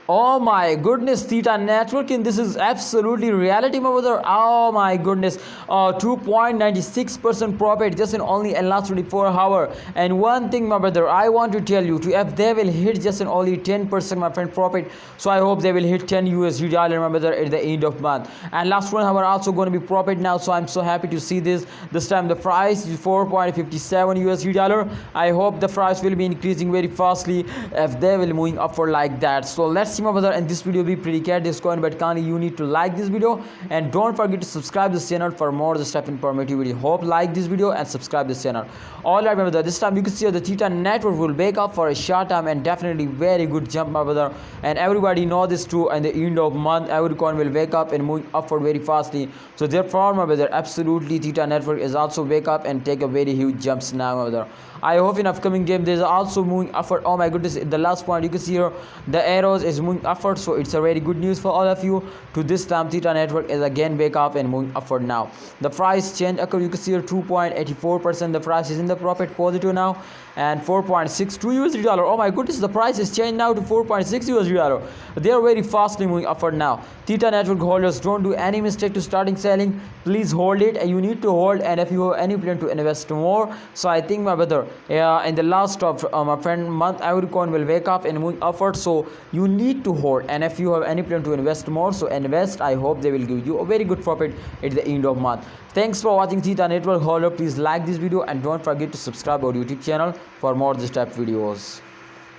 Oh my goodness, Theta Network, and this is absolutely reality, my brother. Oh my goodness, 2.96% profit just in only a last 24 hour. And one thing, my brother, I want to tell you, to if they will hit just in only 10%, my friend, profit. So I hope they will hit 10 USD dollar, my brother, at the end of month. And last 1 hour also going to be profit now. So I'm so happy to see this. This time the price is 4.57 USD dollar. I hope the price will be increasing very fastly if they will moving upward like that. So let's see, my brother, and this video will be pretty cat this coin, but kindly you need to like this video and don't forget to subscribe this channel for more this type informative video. Hope like this video and subscribe this channel. All right, my brother, this time you can see the Theta Network will wake up for a short time and definitely very good jump, my brother, and everybody know this too. And the end of month every coin will wake up and move upward very fastly. So therefore, my brother, absolutely Theta Network is also wake up and take a very huge jumps now, my brother. I hope in upcoming game there's also moving upward. Oh my goodness, the last point you can see here the arrows is moving upward, so it's a very good news for all of you. To this time Theta Network is again wake up and moving upward now. The price change occur, you can see here 2.84%. the price is in the profit positive now, and 4.62 USD dollar. Oh my goodness, the price is changed now to 4.6 USD dollar. They are very fastly moving upward now. Theta Network holders, don't do any mistake to starting selling. Please hold it, and you need to hold. And if you have any plan to invest more, so I think, my brother, in the last of my friend month every coin will wake up and move upward, so you need to hold. And if you have any plan to invest more, so invest. I hope they will give you a very good profit at the end of month. Thanks for watching Theta Network holder. Please like this video and don't forget to subscribe our YouTube channel for more this type videos.